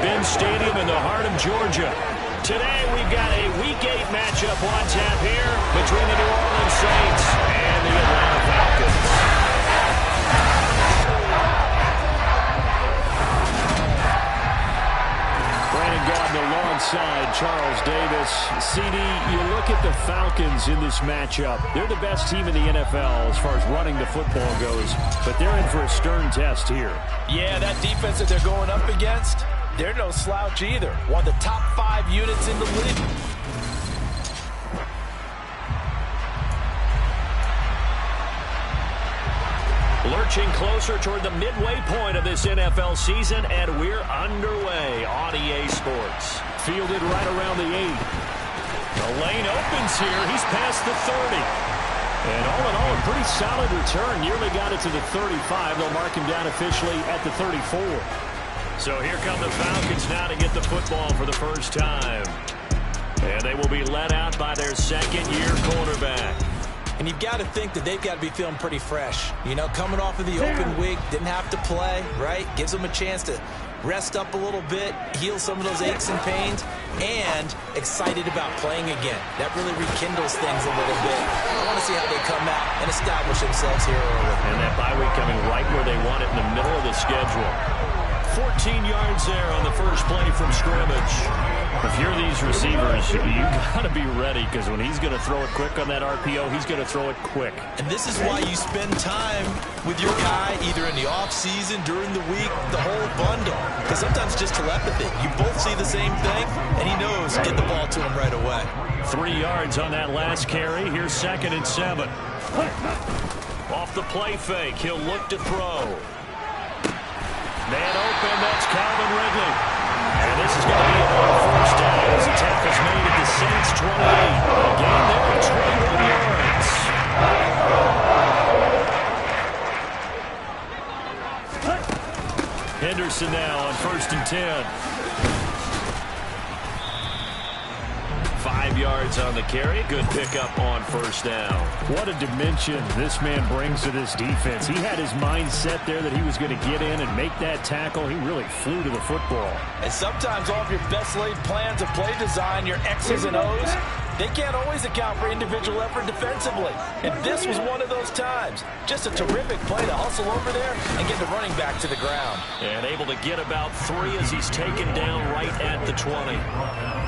Mercedes-Benz Stadium in the heart of Georgia. Today we've got a Week 8 matchup on tap here between the New Orleans Saints and the Atlanta Falcons. Alongside Charles Davis. CD, you look at the Falcons in this matchup. They're the best team in the NFL as far as running the football goes, but they're in for a stern test here. Yeah, that defense that they're going up against, they're no slouch either. One of the top 5 units in the league. Lurching closer toward the midway point of this NFL season, and we're underway on EA Sports. Fielded right around the 8. The lane opens here. He's past the 30. And all in all, a pretty solid return. Nearly got it to the 35. They'll mark him down officially at the 34. So here come the Falcons now to get the football for the first time. And they will be led out by their second-year quarterback. And you've got to think that they've got to be feeling pretty fresh. You know, coming off of the open week, didn't have to play, right? Gives them a chance to rest up a little bit, heal some of those aches and pains, and excited about playing again. That really rekindles things a little bit. I want to see how they come out and establish themselves here early. And that bye week coming right where they want it, in the middle of the schedule. 14 yards there on the first play from scrimmage. If you're these receivers, you got to be ready, because when he's going to throw it quick on that RPO, he's going to throw it quick. And this is why you spend time with your guy either in the offseason, during the week, the whole bundle. Because sometimes just telepathy. You both see the same thing, and he knows, get the ball to him right away. 3 yards on that last carry. Here's 2nd and 7. Off the play fake, he'll look to throw. Man open, that's Calvin Ridley. And this is going to be a first down as the tackle's made at the Saints 28. Again there at 21 yards. Henderson now on 1st and 10. 5 yards on the carry. Good pickup on 1st down. What a dimension this man brings to this defense. He had his mind set there that he was going to get in and make that tackle. He really flew to the football. And sometimes all of your best laid plans of play design, your X's and O's, they can't always account for individual effort defensively. And this was one of those times. Just a terrific play to hustle over there and get the running back to the ground. And able to get about 3 as he's taken down right at the 20.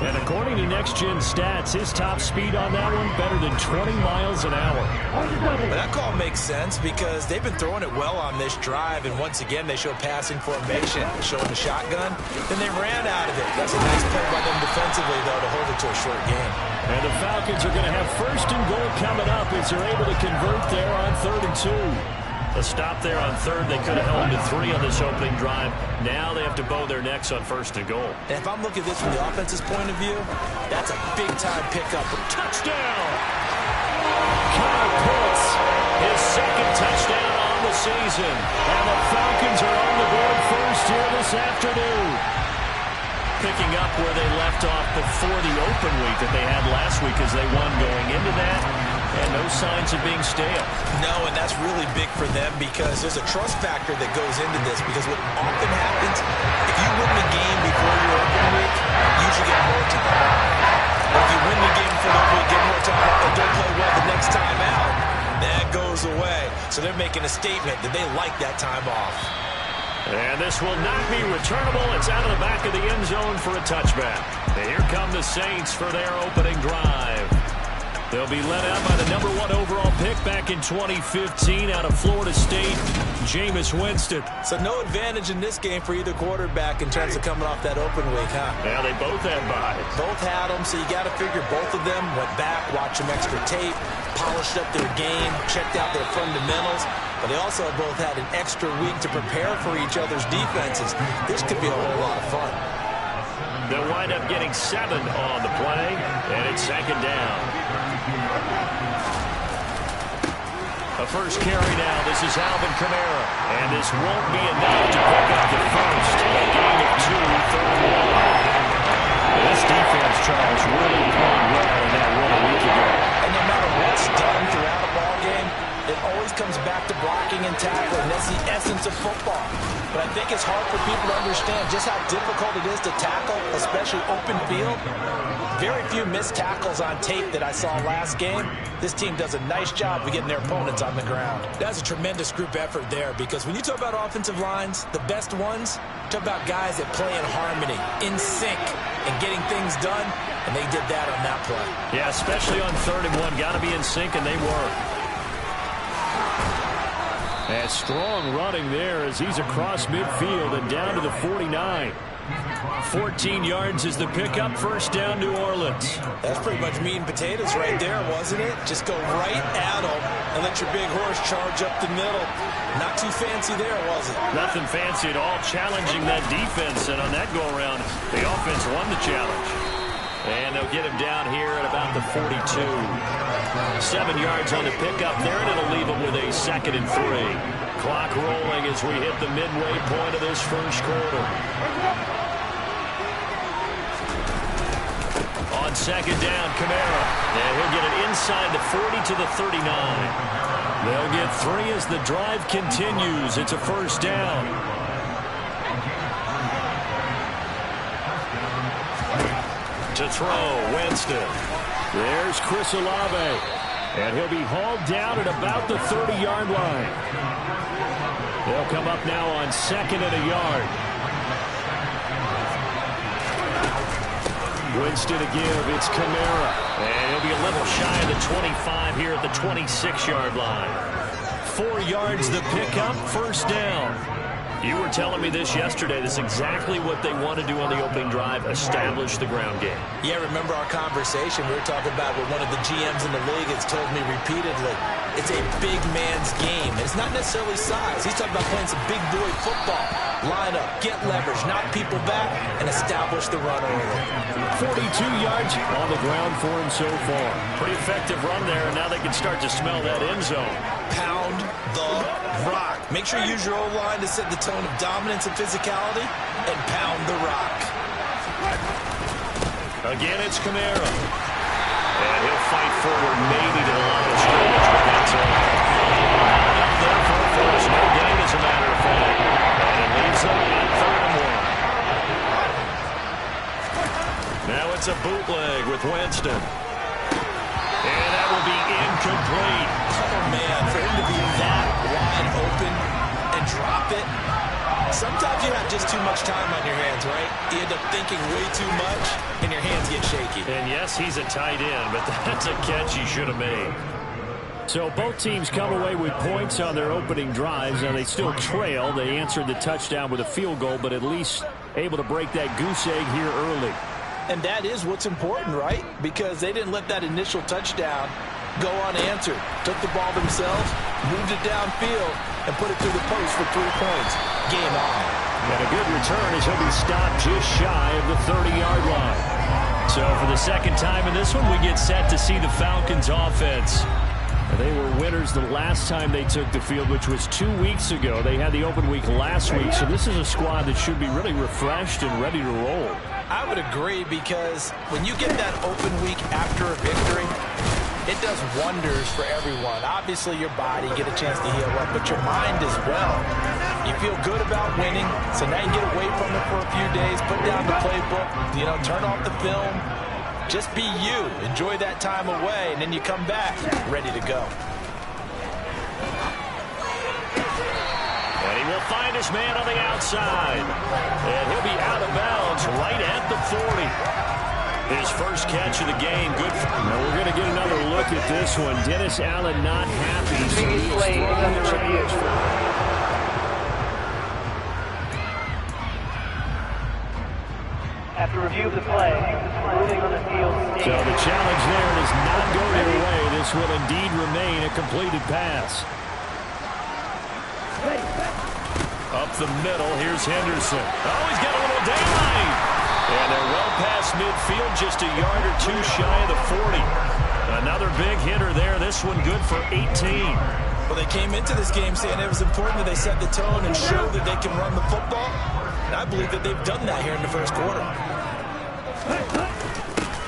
And according to Next Gen Stats, his top speed on that one better than 20 miles an hour. But that call makes sense because they've been throwing it well on this drive, and once again they show passing formation, showing the shotgun. Then they ran out of it. That's a nice play by them defensively, though, to hold it to a short game. And the Falcons are going to have 1st and goal coming up as they're able to convert there on 3rd and 2. A stop there on 3rd. They could have held to 3 on this opening drive. Now they have to bow their necks on 1st and goal. And if I'm looking at this from the offense's point of view, that's a big-time pickup. Touchdown! Kyle Pitts, his 2nd touchdown on the season. And the Falcons are on the board first here this afternoon. Picking up where they left off before the open week that they had last week as they won going into that. And no signs of being stale. No, and that's really big for them because there's a trust factor that goes into this. Because what often happens, if you win the game before your open week, you usually get more time. If you win the game before the open week, get more time, and don't play well the next time out, that goes away. So they're making a statement that they like that time off. And this will not be returnable. It's out of the back of the end zone for a touchback. And here come the Saints for their opening drive. They'll be led out by the number 1 overall pick back in 2015 out of Florida State, Jameis Winston. So no advantage in this game for either quarterback in terms of coming off that open week, huh? Yeah, they both had byes. Both had them, so you got to figure both of them went back, watched some extra tape, polished up their game, checked out their fundamentals. But they also both had an extra week to prepare for each other's defenses. This could be a whole lot of fun. They'll wind up getting 7 on the play, and it's 2nd down. A first carry now. This is Alvin Kamara. And this won't be enough to pick up the first. A gain of 2, 3rd and 1. This defense, Charles, really played well in that one a week ago. And no matter what's done throughout a ball game, it always comes back to blocking and tackling. That's the essence of football. But I think it's hard for people to understand just how difficult difficult it is to tackle, especially open field. Very few missed tackles on tape that I saw last game. This team does a nice job of getting their opponents on the ground. That's a tremendous group effort there, because when you talk about offensive lines, the best ones, talk about guys that play in harmony, in sync, and getting things done, and they did that on that play. Yeah, especially on 3rd and 1. Got to be in sync, and they were. And strong running there as he's across midfield and down to the 49. 14 yards is the pickup. First down, New Orleans. That's pretty much meat and potatoes right there, wasn't it? Just go right at them and let your big horse charge up the middle. Not too fancy there, was it? Nothing fancy at all. Challenging that defense, and on that go-around, the offense won the challenge. And they'll get him down here at about the 42. 7 yards on the pickup there, and it'll leave him with a 2nd and 3. Clock rolling as we hit the midway point of this first quarter. On 2nd down, Kamara. And he'll get it inside the 40 to the 39. They'll get 3 as the drive continues. It's a first down. To throw, Winston. There's Chris Olave. And he'll be hauled down at about the 30-yard line. They'll come up now on 2nd and a yard. Winston to give. It's Kamara. And he'll be a little shy of the 25 here at the 26-yard line. 4 yards the pickup. First down. You were telling me this yesterday. This is exactly what they want to do on the opening drive, establish the ground game. Yeah, remember our conversation. We were talking about what one of the GMs in the league has told me repeatedly. It's a big man's game. It's not necessarily size. He's talking about playing some big boy football. Line up, get leverage, knock people back, and establish the run early. 42 yards on the ground for him so far. Pretty effective run there, and now they can start to smell that end zone. Pound the rock. Make sure you use your O-line to set the tone of dominance and physicality, and pound the rock. Again, it's Kamara. And he'll fight forward maybe to the line of scrimmage, but that's all. Up there for a first. No gain, as a matter of fact. And it leaves them on 3rd and 1. Now it's a bootleg with Winston. And that will be incomplete. Oh, man, for him to be that wide open and drop it. Sometimes you have just too much time on your hands, right? You end up thinking way too much, and your hands get shaky. And yes, he's a tight end, but that's a catch he should have made. So both teams come away with points on their opening drives. Now they still trail. They answered the touchdown with a field goal, but at least able to break that goose egg here early. And that is what's important, right? Because they didn't let that initial touchdown go unanswered. Took the ball themselves, moved it downfield, and put it through the post for 3 points. Game on. And a good return as he'll be stopped just shy of the 30-yard line. So for the second time in this one, we get set to see the Falcons offense. They were winners the last time they took the field, which was 2 weeks ago. They had the open week last week, so this is a squad that should be really refreshed and ready to roll. I would agree, because when you get that open week after a victory, it does wonders for everyone. Obviously, your body, get a chance to heal up, but your mind as well. You feel good about winning, so now you get away from it for a few days, put down the playbook, turn off the film. Just be you. Enjoy that time away, and then you come back ready to go. And he will find his man on the outside. And he'll be out of bounds right at the 40. His first catch of the game. Good. Now we're going to get another look at this one. Dennis Allen not happy. So he is throwing the challenge. After review of the play, moving on the field. So the challenge there does not go their way. This will indeed remain a completed pass. Up the middle, here's Henderson. Oh, he's got a little daylight. And they're well past midfield, just a yard or two shy of the 40. Another big hitter there. This one good for 18. Well, they came into this game saying it was important that they set the tone and show that they can run the football. And I believe that they've done that here in the first quarter.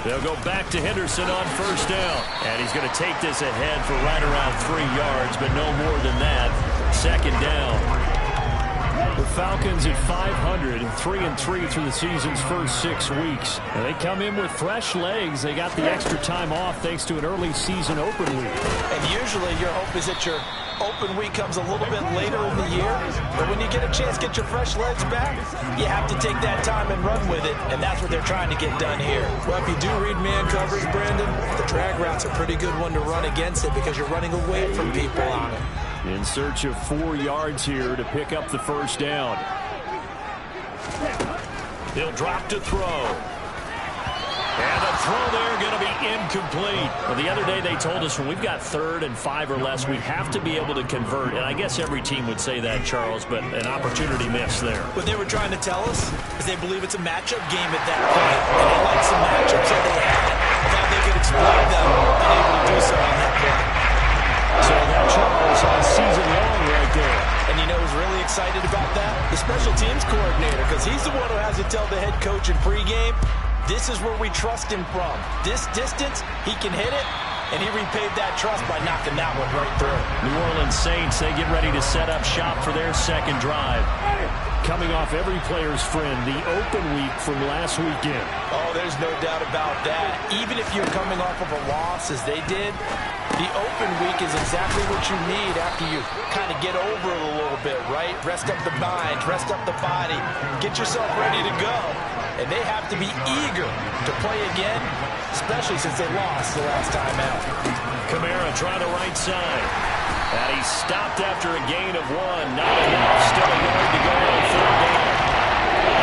They'll go back to Henderson on first down. And he's going to take this ahead for right around 3 yards, but no more than that. Second down. The Falcons at 500, 3-3 through the season's first 6 weeks. And they come in with fresh legs. They got the extra time off thanks to an early season open week. And usually your hope is that your open week comes a little bit later in the year. But when you get a chance to get your fresh legs back, you have to take that time and run with it. And that's what they're trying to get done here. Well, if you do read man coverage, Brandon, the drag route's a pretty good one to run against it because you're running away from people on it. In search of 4 yards here to pick up the first down. He'll drop to throw. And the throw there going to be incomplete. Well, the other day they told us when we've got 3rd and 5 or less, we have to be able to convert. And I guess every team would say that, Charles, but an opportunity missed there. What they were trying to tell us is they believe it's a matchup game at that point. And they like some matchups that they had. Thought they could exploit them, unable to do so on that play. So that Charles on season long right there. And you know who's really excited about that? The special teams coordinator, because he's the one who has to tell the head coach in pregame, this is where we trust him from. This distance, he can hit it, and he repaid that trust by knocking that one right through. New Orleans Saints, they get ready to set up shop for their second drive. Coming off every player's friend, the open week from last weekend. Oh, there's no doubt about that. Even if you're coming off of a loss, as they did, the open week is exactly what you need after you kind of get over it a little bit, right? Rest up the mind, rest up the body, get yourself ready to go. And they have to be eager to play again, especially since they lost the last time out. Kamara trying the right side. And he stopped after a gain of 1. Not enough. Still a yard to go on 3rd down.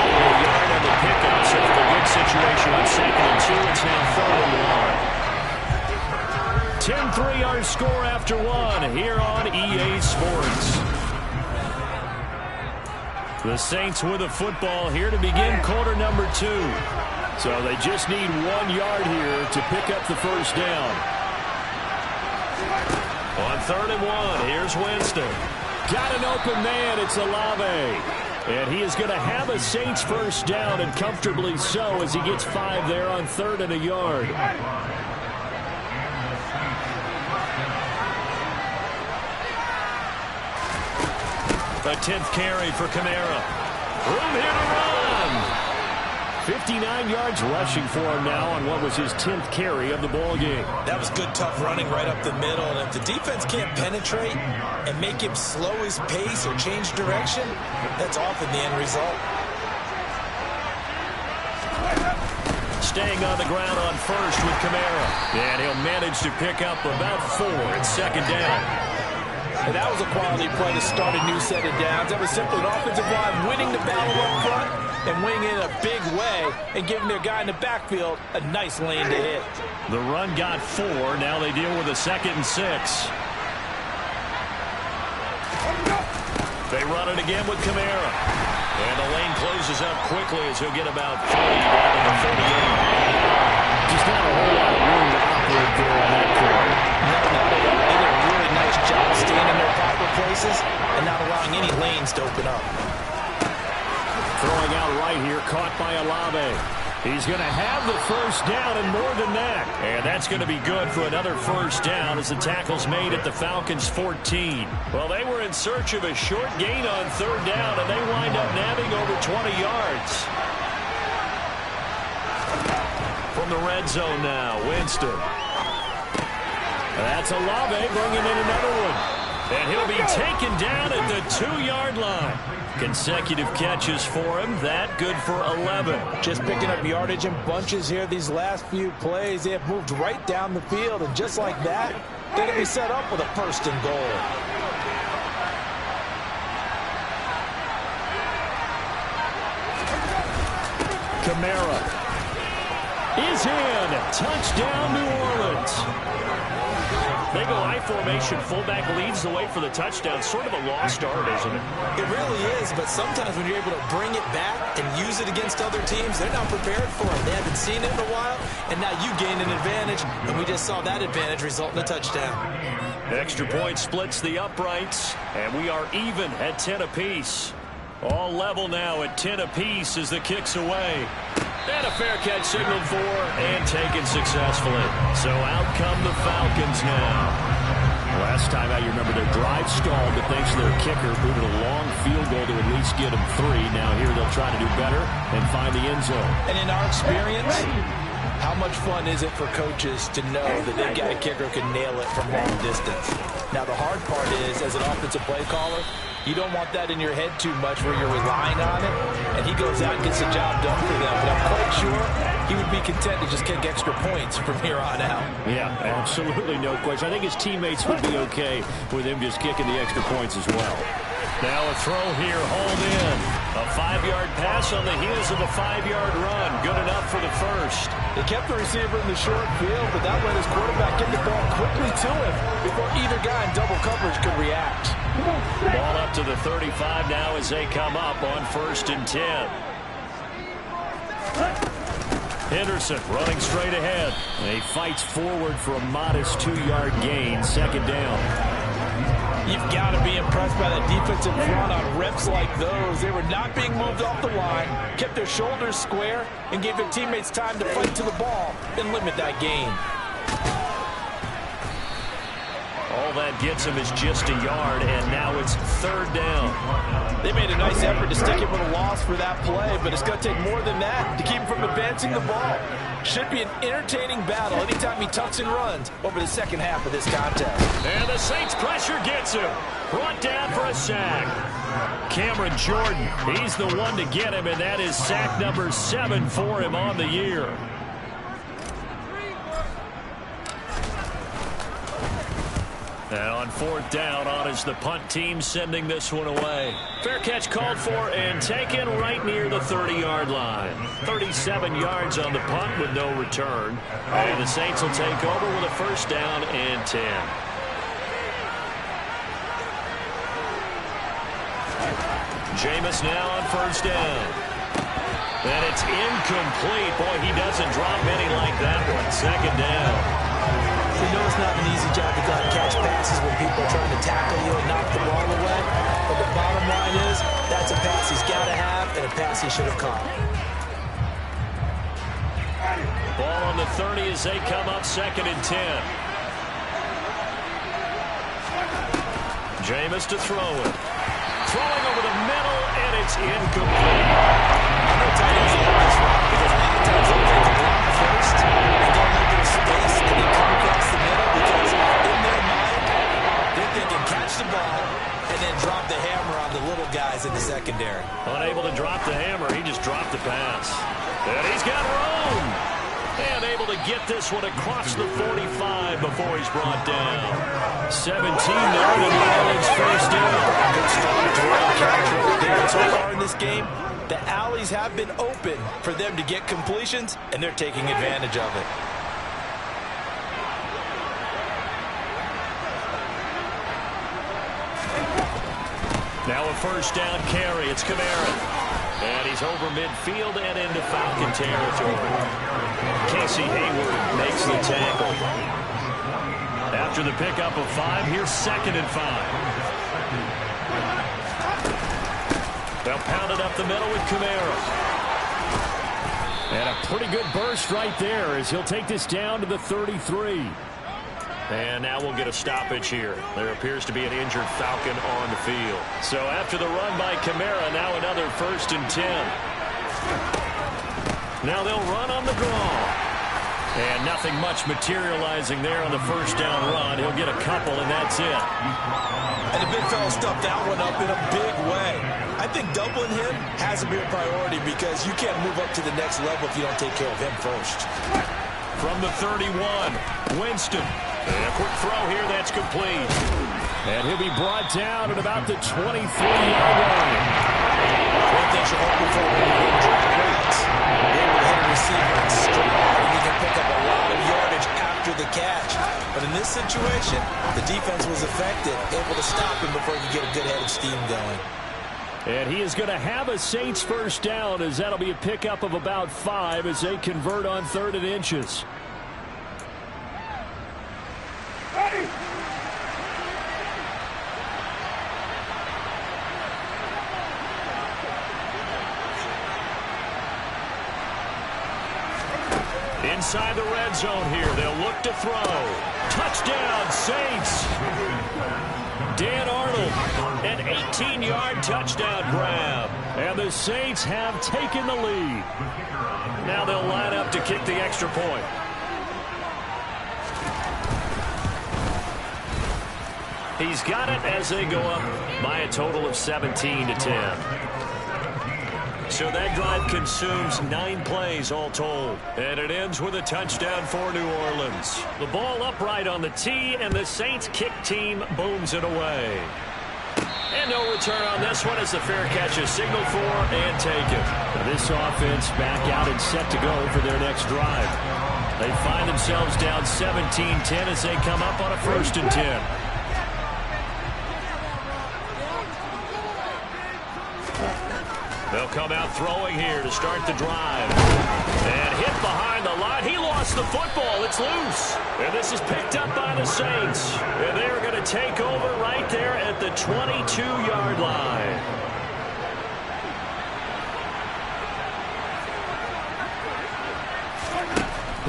A yard on the pickup. So for a good situation on 2nd and 2, it's now 3rd and 1. 10-3 our score after 1 here on EA Sports. The Saints with the football here to begin quarter number 2. So they just need 1 yard here to pick up the first down. On 3rd and 1, here's Winston. Got an open man, it's Olave. And he is going to have a Saints first down, and comfortably so, as he gets 5 there on 3rd and a yard. A 10th carry for Kamara. Room here to run. 59 yards rushing for him now on what was his 10th carry of the ball game. That was good, tough running right up the middle. And if the defense can't penetrate and make him slow his pace or change direction, that's often the end result. Staying on the ground on first with Kamara. And he'll manage to pick up about 4 at 2nd down. And that was a quality play to start a new set of downs. That was simply an offensive line winning the battle up front and winning in a big way and giving their guy in the backfield a nice lane to hit. The run got 4. Now they deal with a 2nd and 6. They run it again with Kamara. And the lane closes up quickly as he'll get about 30 down to the 38. Just not a whole lot of room to operate there on that play. No, not at all. They did a really nice job staying in their proper places and not allowing any lanes to open up. Throwing out right here, caught by Olave. He's going to have the first down and more than that. And that's going to be good for another first down as the tackle's made at the Falcons' 14. Well, they were in search of a short gain on 3rd down, and they wind up nabbing over 20 yards. From the red zone now, Winston. That's Olave bringing in another one. And he'll be taken down at the 2-yard line. Consecutive catches for him. That good for 11. Just picking up yardage in bunches here these last few plays. They have moved right down the field. And just like that, they're going to be set up with a 1st and goal. Kamara is in. Touchdown, New Orleans. They go I formation. Fullback leads the way for the touchdown. Sort of a lost art, isn't it? It really is, but sometimes when you're able to bring it back and use it against other teams, they're not prepared for it. They haven't seen it in a while, and now you gain an advantage, and we just saw that advantage result in a touchdown. Extra point splits the uprights, and we are even at 10 apiece. All level now at 10 apiece as the kick's away. And a fair catch signaled for and taken successfully. So out come the Falcons now. Last time out, you remember their drive stalled, but thanks to their kicker, booted a long field goal to at least get them 3. Now here they'll try to do better and find the end zone. And in our experience, how much fun is it for coaches to know that they've got a kicker who can nail it from long distance? Now, the hard part is, as an offensive play caller, you don't want that in your head too much where you're relying on it, and he goes out and gets the job done for them. But I'm quite sure he would be content to just kick extra points from here on out. Yeah, absolutely no question. I think his teammates would be okay with him just kicking the extra points as well. Now a throw here, hauled in. A 5-yard pass on the heels of a 5-yard run. Good enough for the first. They kept the receiver in the short field, but that let his quarterback get the ball quickly to him before either guy in double coverage could react. Ball up to the 35 now as they come up on 1st and 10. Henderson running straight ahead. He fights forward for a modest 2-yard gain, 2nd down. You've got to be impressed by that defensive front on reps like those. They were not being moved off the line, kept their shoulders square, and gave their teammates time to fight to the ball and limit that gain. All that gets him is just a yard, and now it's 3rd down. They made a nice effort to stick him with a loss for that play, but it's going to take more than that to keep him from advancing the ball. Should be an entertaining battle anytime he tucks and runs over the second half of this contest. And the Saints pressure gets him. Brought down for a sack. Cameron Jordan, he's the one to get him, and that is sack number 7 for him on the year. And on 4th down, on is the punt team sending this one away. Fair catch called for and taken right near the 30-yard line. 37 yards on the punt with no return. And the Saints will take over with a 1st down and 10. Jameis now on 1st down. And it's incomplete. Boy, he doesn't drop many like that one. 2nd down. We know it's not an easy job to catch passes when people are trying to tackle you and knock the ball away. But the bottom line is, that's a pass he's got to have and a pass he should have caught. Ball on the 30 as they come up 2nd and 10. Jameis to throw it. Throwing over the middle, and it's incomplete. I know tight ends love this route because a lot of times they'll take the block first and go a little bit of space and then come across the middle because in their mind, they're thinking catch the ball and then drop the hammer on the little guys in the secondary. Unable to drop the hammer, he just dropped the pass. And he's got room. And able to get this one across the 45 before he's brought down. 17 now, and the Island's 1st down. Good start to run catch. So far in this game, the alleys have been open for them to get completions, and they're taking advantage of it. Now a 1st down carry. It's Kamara. And he's over midfield and into Falcon territory. Casey Hayward makes the tackle. After the pickup of 5, here's 2nd and 5. They'll pound it up the middle with Kamara. And a pretty good burst right there as he'll take this down to the 33. And now we'll get a stoppage here. There appears to be an injured Falcon on the field. So after the run by Kamara, now another 1st and 10. Now they'll run on the draw. And nothing much materializing there on the 1st down run. He'll get a couple, and that's it. And the big fella stuffed that one up in a big way. I think doubling him has to be a priority because you can't move up to the next level if you don't take care of him first. From the 31, Winston. And a quick throw here, that's complete. And he'll be brought down at about the 23-yard line. One thing you're hoping for when you're in drag routes, they will hit a receiver in stride, and you can pick up a lot of yardage after the catch. But in this situation, the defense was effective, able to stop him before he could get a good head of steam going. And he is going to have a Saints 1st down as that'll be a pickup of about 5 as they convert on 3rd and inches. Inside the red zone here, they'll look to throw. Touchdown, Saints. Dan Arnold, an 18-yard touchdown grab. And the Saints have taken the lead. Now they'll line up to kick the extra point. He's got it as they go up by a total of 17-10. So that drive consumes 9 plays all told. And it ends with a touchdown for New Orleans. The ball upright on the tee, and the Saints kick team booms it away. And no return on this one as the fair catch is signaled for and taken. Now this offense back out and set to go for their next drive. They find themselves down 17-10 as they come up on a 1st and 10. They'll come out throwing here to start the drive. And hit behind the line. He lost the football. It's loose. And this is picked up by the Saints. And they are going to take over right there at the 22-yard line.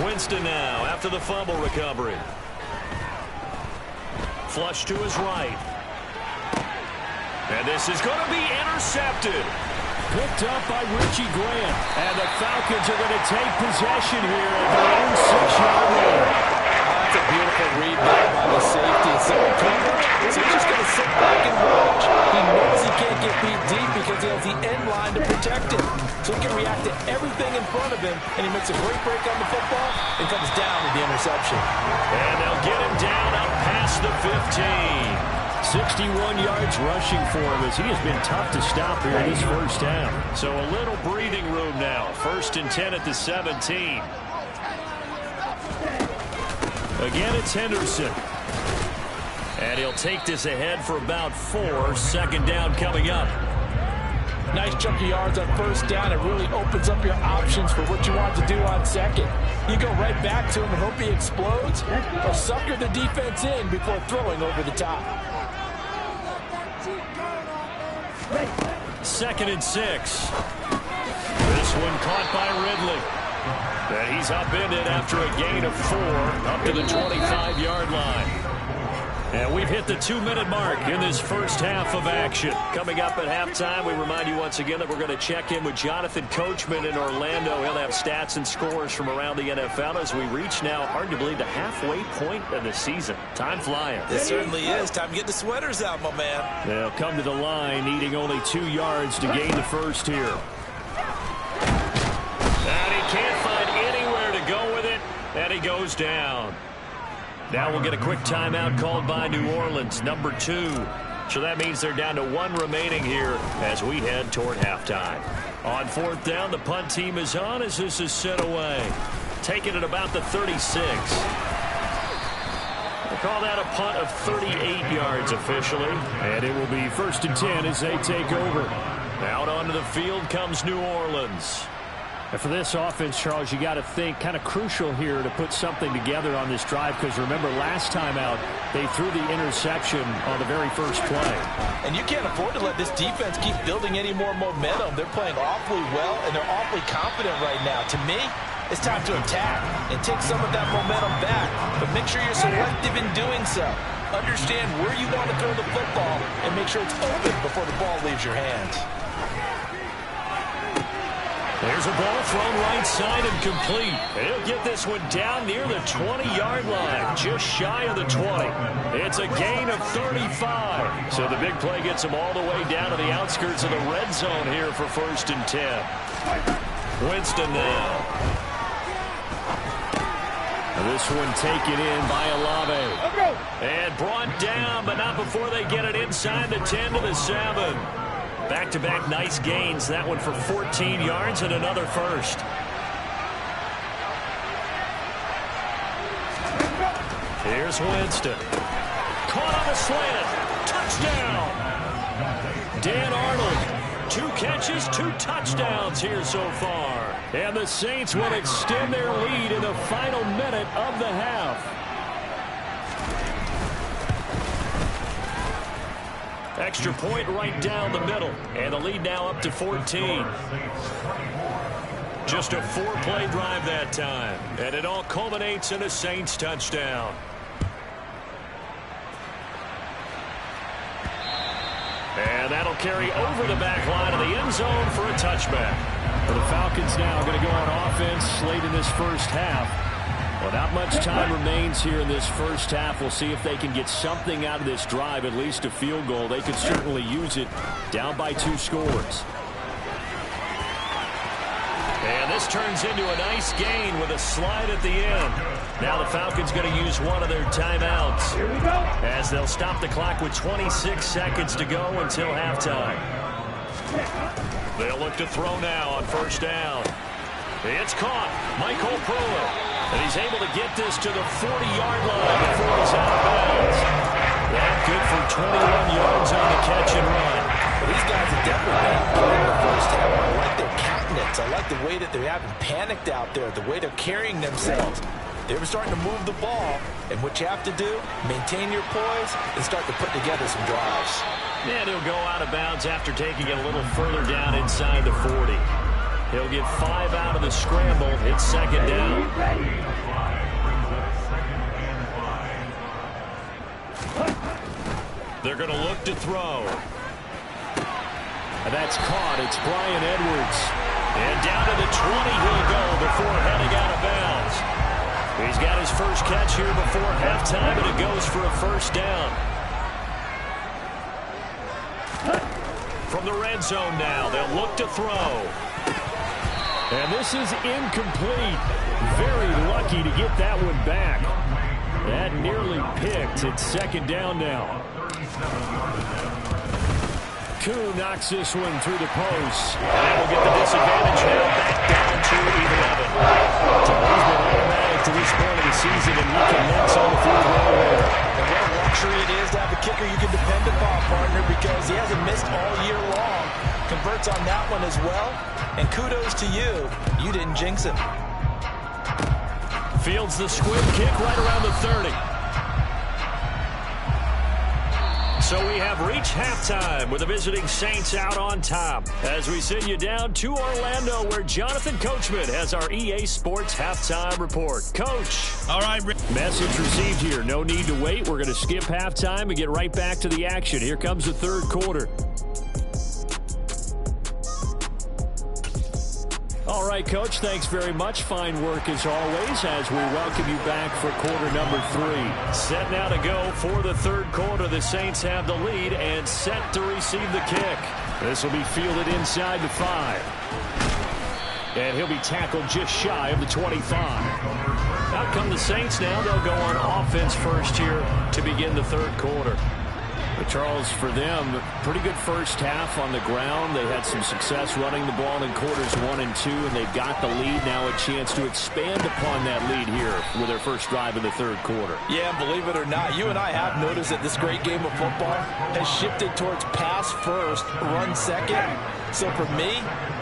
Winston now after the fumble recovery. Flush to his right. And this is going to be intercepted. Picked up by Richie Grant. And the Falcons are going to take possession here at their own 6-yard line. That's a beautiful read by the safety. So he's just going to sit back and watch. He knows he can't get beat deep because he has the end line to protect him. So he can react to everything in front of him, and he makes a great break on the football and comes down with the interception. And they'll get him down up past the 15. 61 yards rushing for him as he has been tough to stop here in this first half. So a little breathing room now. 1st and 10 at the 17. Again, it's Henderson. And he'll take this ahead for about 4. 2nd down coming up. Nice chunk of yards on 1st down. It really opens up your options for what you want to do on 2nd. You go right back to him and hope he explodes, or sucker the defense in before throwing over the top. 2nd and 6. This one caught by Ridley. And he's upended after a gain of 4 up to the 25-yard line. And we've hit the 2-minute mark in this first half of action. Coming up at halftime, we remind you once again that we're going to check in with Jonathan Coachman in Orlando. He'll have stats and scores from around the NFL as we reach now, hard to believe, the halfway point of the season. Time flying. It certainly is. Time to get the sweaters out, my man. They'll come to the line, needing only 2 yards to gain the first here. And he can't find anywhere to go with it, and he goes down. Now we'll get a quick timeout called by New Orleans, number 2. So that means they're down to 1 remaining here as we head toward halftime. On 4th down, the punt team is on as this is sent away. Taking it about the 36. We'll call that a punt of 38 yards officially. And it will be 1st and 10 as they take over. Out onto the field comes New Orleans. And for this offense, Charles, you got to think kind of crucial here to put something together on this drive, because remember last time out they threw the interception on the very first play. And you can't afford to let this defense keep building any more momentum. They're playing awfully well, and they're awfully confident right now. To me, it's time to attack and take some of that momentum back, but make sure you're selective in doing so. Understand where you want to throw the football and make sure it's open before the ball leaves your hands. There's a ball thrown right side and complete. And he'll get this one down near the 20-yard line, just shy of the 20. It's a gain of 35. So the big play gets him all the way down to the outskirts of the red zone here for 1st and 10. Winston now. And this one taken in by Olave. And brought down, but not before they get it inside the 10 to the 7. Back-to-back nice gains. That one for 14 yards and another first. Here's Winston. Caught on the slant. Touchdown. Dan Arnold. 2 catches, 2 touchdowns here so far. And the Saints will extend their lead in the final minute of the half. Extra point right down the middle. And the lead now up to 14. Just a 4-play drive that time. And it all culminates in a Saints touchdown. And that'll carry over the back line of the end zone for a touchback. Well, the Falcons now going to go on offense late in this first half. Well, not much time remains here in this first half. We'll see if they can get something out of this drive, at least a field goal. They could certainly use it, down by 2 scores. And this turns into a nice gain with a slide at the end. Now the Falcons going to use one of their timeouts as they'll stop the clock with 26 seconds to go until halftime. They'll look to throw now on first down. It's caught. Michael Pruitt. And he's able to get this to the 40-yard line before he's out of bounds. That good for 21 yards on the catch and run. Well, these guys have definitely been playing the first half. I like their countenance. I like the way that they haven't panicked out there, the way they're carrying themselves. They were starting to move the ball, and what you have to do, maintain your poise and start to put together some drives. And he'll go out of bounds after taking it a little further down inside the 40. He'll get 5 out of the scramble. It's second down. They're going to look to throw. And that's caught. It's Bryan Edwards. And down to the 20 he'll go before heading out of bounds. He's got his first catch here before halftime, and it goes for a first down. From the red zone now, they'll look to throw. And this is incomplete. Very lucky to get that one back. That nearly picked. It's second down now. Koo knocks this one through the post. And that will get the disadvantage now back down to 11. So he's been automatic to this point of the season, and he connects on the field goal there. And what a luxury it is to have a kicker you can depend upon, partner, because he hasn't missed all year long. Converts on that one as well. And kudos to you. You didn't jinx him. Fields the squib kick right around the 30. So we have reached halftime with the visiting Saints out on top as we send you down to Orlando where Jonathan Coachman has our EA Sports halftime report. Coach. All right, Rick. Message received here. No need to wait. We're going to skip halftime and get right back to the action. Here comes the third quarter. All right, Coach, thanks very much. Fine work as always as we welcome you back for quarter number 3. Set now to go for the third quarter. The Saints have the lead and set to receive the kick. This will be fielded inside the 5. And he'll be tackled just shy of the 25. Out come the Saints now. They'll go on offense first here to begin the third quarter. But Charles, for them, pretty good first half on the ground. They had some success running the ball in quarters 1 and 2, and they've got the lead now, a chance to expand upon that lead here with their first drive in the third quarter. Yeah, believe it or not, you and I have noticed that this great game of football has shifted towards pass first, run second. So for me,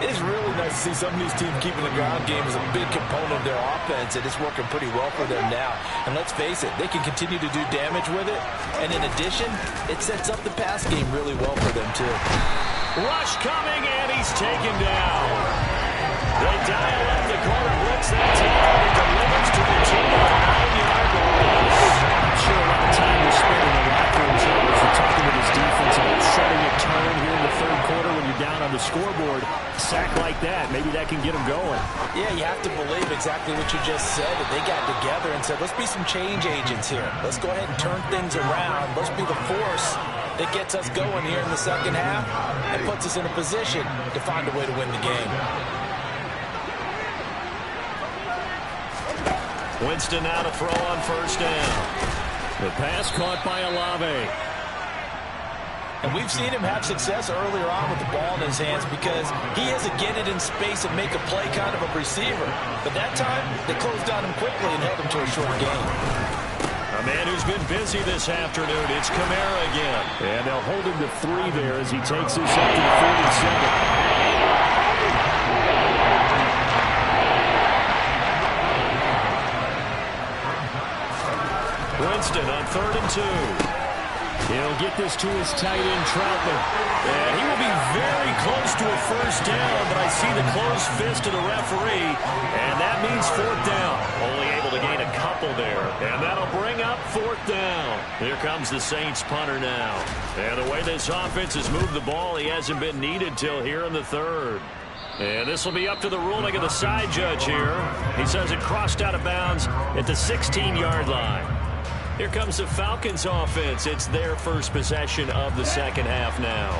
it is really nice to see some of these teams keeping the ground game as a big component of their offense, and it's working pretty well for them now. And let's face it, they can continue to do damage with it. And in addition, it sets up the pass game really well for them, too. Rush coming, and he's taken down. They dial up the corner blitz that time, and it delivers to the 9-yard line. I'm sure a lot of time was spent in the locker room as we're talking with his defense about setting a tone here in the third quarter when you're down on the scoreboard. Sack like that, maybe that can get them going. Yeah, you have to believe exactly what you just said, that they got together and said, let's be some change agents here. Let's go ahead and turn things around. Let's be the force that gets us going here in the second half and puts us in a position to find a way to win the game. Winston now to throw on first down. The pass caught by Olave. And we've seen him have success earlier on with the ball in his hands because he has to get it in space and make a play kind of a receiver. But that time, they closed on him quickly and held him to a short gain. A man who's been busy this afternoon, it's Kamara again. And they'll hold him to 3 there as he takes this up to the 47. Winston on 3rd and 2. He'll get this to his tight end, Troutman. And he will be very close to a first down, but I see the closed fist of the referee, and that means fourth down. Only able to gain a couple there, and that'll bring up fourth down. Here comes the Saints punter now. And the way this offense has moved the ball, he hasn't been needed till here in the third. And this will be up to the ruling of the side judge here. He says it crossed out of bounds at the 16-yard line. Here comes the Falcons offense. It's their first possession of the second half now.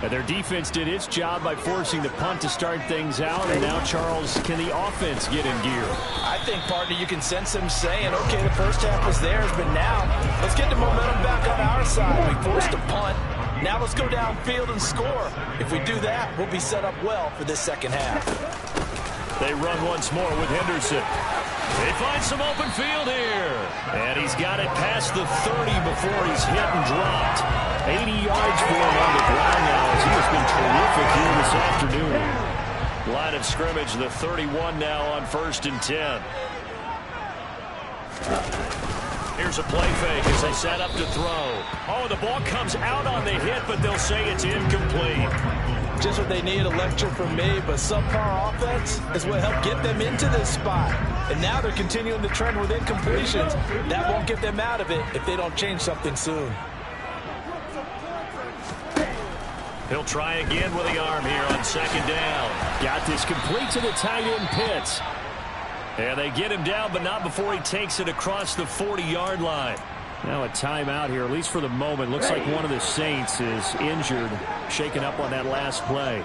And their defense did its job by forcing the punt to start things out. And now, Charles, can the offense get in gear? I think, partner, you can sense them saying, okay, the first half was theirs, but now let's get the momentum back on our side. We forced a punt. Now let's go downfield and score. If we do that, we'll be set up well for this second half. They run once more with Henderson. They find some open field here. And he's got it past the 30 before he's hit and dropped. 80 yards for him on the ground now as he has been terrific here this afternoon. Line of scrimmage, the 31 now on 1st and 10. Here's a play fake as they set up to throw. Oh, the ball comes out on the hit, but they'll say it's incomplete. Just what they need, a lecture from me, but subpar offense is what helped get them into this spot. And now they're continuing the trend with incompletions. That won't get them out of it if they don't change something soon. He'll try again with the arm here on second down. Got this complete to the tight end Pitts. And they get him down, but not before he takes it across the 40-yard line. Now a timeout here, at least for the moment. Looks like one of the Saints is injured, shaken up on that last play.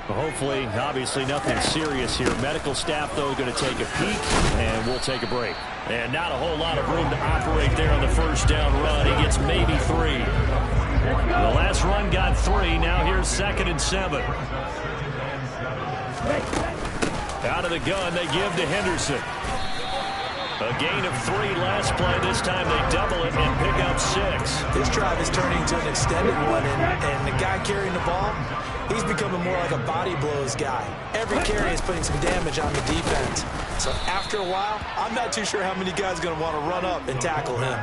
But hopefully, obviously, nothing serious here. Medical staff, though, going to take a peek, and we'll take a break. And not a whole lot of room to operate there on the first down run. He gets maybe 3. The last run got 3. Now here's 2nd and 7. Out of the gun, they give to Henderson. A gain of 3 last play. This time they double it and pick up 6. This drive is turning into an extended one, and the guy carrying the ball, he's becoming more like a body blows guy. Every carry is putting some damage on the defense. So after a while, I'm not too sure how many guys are going to want to run up and tackle him.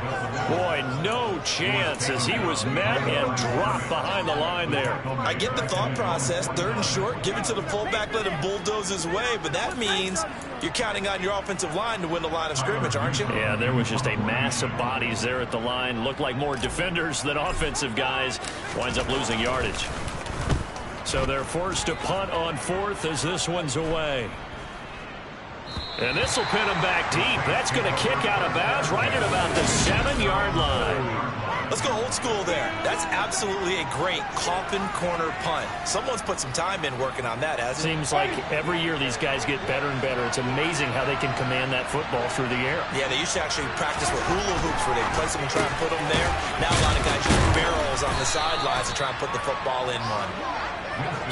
Boy, no chance as he was met and dropped behind the line there. I get the thought process. 3rd and short, give it to the fullback, let him bulldoze his way. But that means you're counting on your offensive line to win the line of scrimmage, aren't you? Yeah, there was just a mass of bodies there at the line. Looked like more defenders than offensive guys. Winds up losing yardage. So they're forced to punt on 4th as this one's away. And this will pin him back deep. That's going to kick out of bounds right at about the 7-yard line. Let's go old school there. That's absolutely a great coffin corner punt. Someone's put some time in working on that, hasn't it? Seems like every year these guys get better and better. It's amazing how they can command that football through the air. Yeah, they used to actually practice with hula hoops where they place them and try and put them there. Now a lot of guys use barrels on the sidelines to try and put the football in one.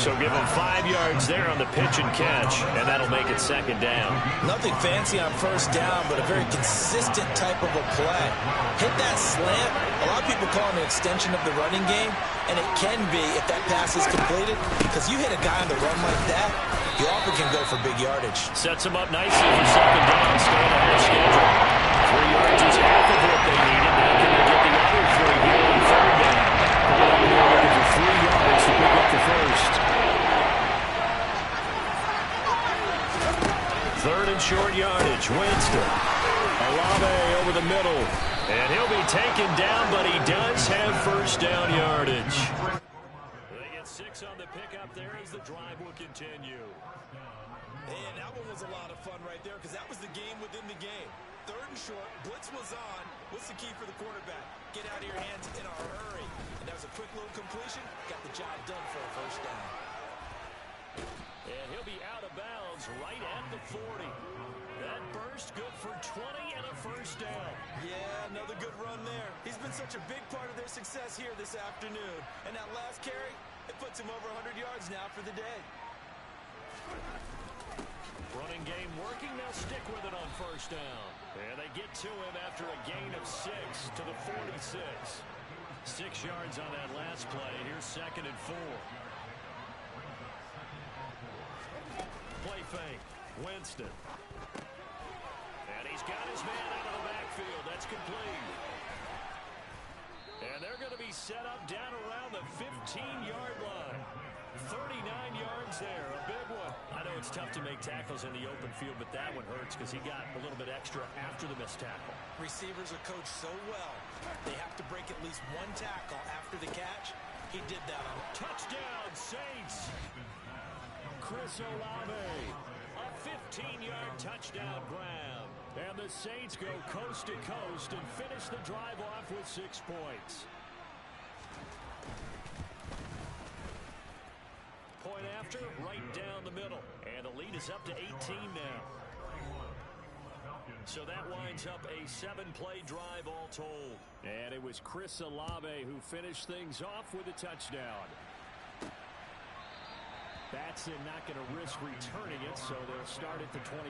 So give them 5 yards there on the pitch and catch, and that'll make it 2nd down. Nothing fancy on first down, but a very consistent type of a play. Hit that slant. A lot of people call it an extension of the running game, and it can be if that pass is completed, because you hit a guy on the run like that, you often can go for big yardage. Sets them up nicely for 2nd down, staying ahead of schedule. 3 yards is half of what they needed. Now can they get the other 3 here on 3rd down? Looking for 3 yards to pick up the first. 3rd and short yardage. Winston. Olave over the middle. And he'll be taken down, but he does have first down yardage. They get 6 on the pickup there as the drive will continue. And that one was a lot of fun right there because that was the game within the game. 3rd and short, blitz was on. What's the key for the quarterback? Get out of your hands in a hurry. And that was a quick little completion. Got the job done for a first down. And he'll be out of bounds right at the 40. That burst good for 20 and a first down. Yeah, another good run there. He's been such a big part of their success here this afternoon. And that last carry, it puts him over 100 yards now for the day. Running game working. They'll stick with it on first down. And they get to him after a gain of 6 to the 46. 6 yards on that last play. Here's 2nd and 4. Play fake. Winston. And he's got his man out of the backfield. That's complete. And And they're going to be set up down around the 15-yard line. 39 yards there, a big one. I know it's tough to make tackles in the open field, but that one hurts because he got a little bit extra after the missed tackle. Receivers are coached so well, they have to break at least one tackle after the catch. He did that on touchdown, Saints. Chris Olave, a 15-yard touchdown grab. And the Saints go coast to coast and finish the drive off with 6 points. Point after, right down the middle. And the lead is up to 18 now. So that winds up a 7-play drive all told. And it was Chris Olave who finished things off with a touchdown. Batson not going to risk returning it, so they'll start at the 25.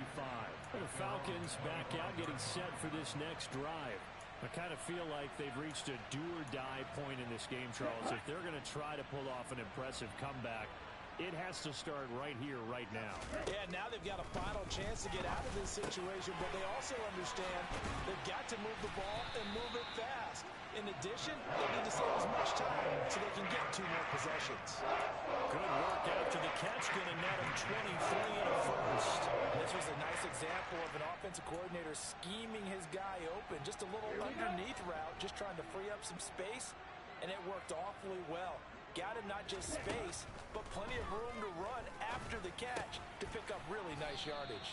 The Falcons back out, getting set for this next drive. I kind of feel like they've reached a do-or-die point in this game, Charles. If they're going to try to pull off an impressive comeback, it has to start right here, right now. Yeah, now they've got a final chance to get out of this situation, but they also understand they've got to move the ball and move it fast. In addition, they need to save as much time so they can get 2 more possessions. Good work after the catch, going to net him 23 and a first. This was a nice example of an offensive coordinator scheming his guy open. Just a little underneath route, just trying to free up some space, and it worked awfully well. Got him not just space, but plenty of room to run after the catch to pick up really nice yardage.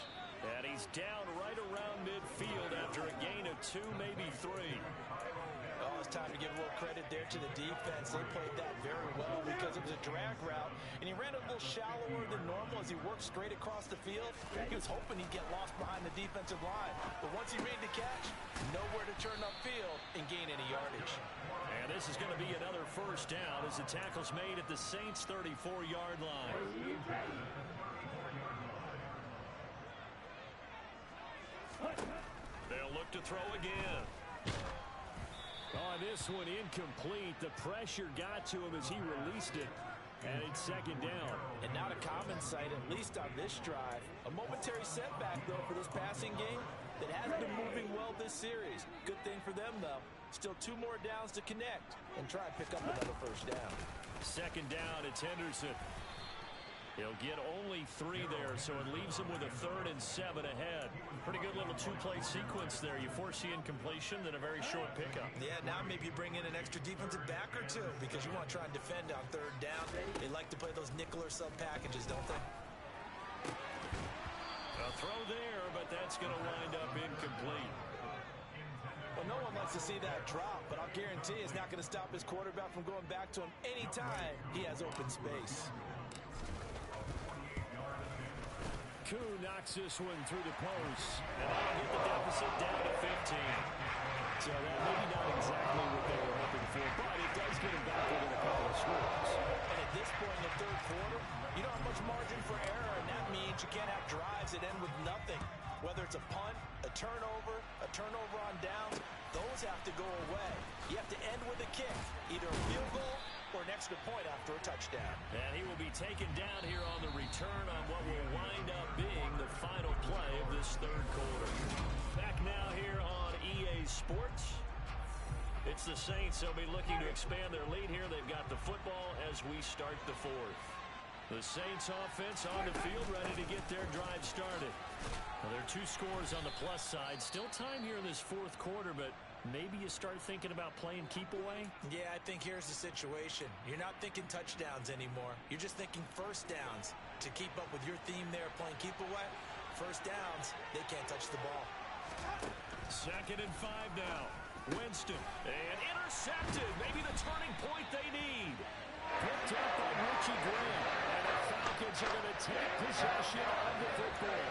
And he's down right around midfield after a gain of 2, maybe 3. Oh, it's time to give a little credit there to the defense. They played that very well because it was a drag route, and he ran a little shallower than normal as he worked straight across the field. He was hoping he'd get lost behind the defensive line, but once he made the catch, nowhere to turn upfield and gain any yardage. And this is going to be another first down as the tackle's made at the Saints' 34-yard line. They'll look to throw again. Oh, this one incomplete. The pressure got to him as he released it. And it's second down. And not a common sight, at least on this drive. A momentary setback, though, for this passing game that has been moving well this series. Good thing for them, though. Still 2 more downs to connect and try and pick up another first down. Second down, it's Henderson. He'll get only 3 there, so it leaves him with a 3rd and 7 ahead. Pretty good little 2-play sequence there. You force the incompletion, then a very short pickup. Yeah, now maybe you bring in an extra defensive back or 2 because you want to try and defend on 3rd down. They like to play those nickel or sub packages, don't they? A throw there, but that's going to wind up incomplete. Well, no one likes to see that drop, but I'll guarantee it's not going to stop his quarterback from going back to him anytime he has open space. Koo knocks this one through the post, and that'll get the deficit down to 15. So that maybe not exactly what they were hoping for, but it does get them back within a couple of scores. And at this point in the 3rd quarter, you don't have much margin for error, and that means you can't have drives that end with nothing. Whether it's a punt, a turnover on downs, those have to go away. You have to end with a kick, either a field goal or an extra point after a touchdown. And he will be taken down here on the return on what will wind up being the final play of this 3rd quarter. Back now here on EA Sports. It's the Saints. They'll be looking to expand their lead here. They've got the football as we start the 4th. The Saints offense on the field, ready to get their drive started. Well, there are 2 scores on the plus side. Still time here in this 4th quarter, but maybe you start thinking about playing keep away? Yeah, I think here's the situation. You're not thinking touchdowns anymore. You're just thinking first downs. To keep up with your theme there, playing keep away, first downs, they can't touch the ball. 2nd and 5 now. Winston, and intercepted. Maybe the turning point they need. Picked up by Richie Graham. And the Falcons are going to take possession of the football.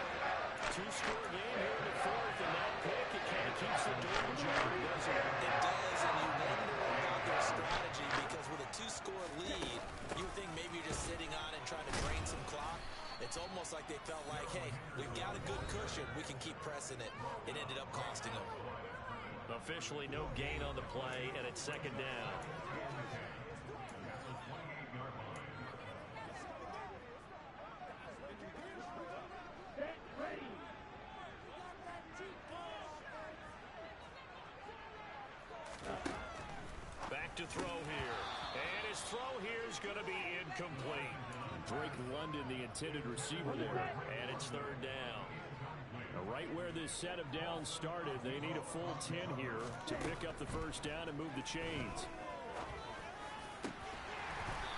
2-score game here in the 4th, and that pick, it kind of keeps the door ajar, doesn't it? It does, and you wonder about their strategy because with a 2-score lead, you would think maybe you're just sitting on and trying to drain some clock. It's almost like they felt like, hey, we've got a good cushion. We can keep pressing it. It ended up costing them. Officially no gain on the play, and it's 2nd down. Back to to throw here. And his throw here is going to be incomplete. Drake London, the intended receiver there. And it's third down. Now, right where this set of downs started, they need a full 10 here to pick up the first down and move the chains.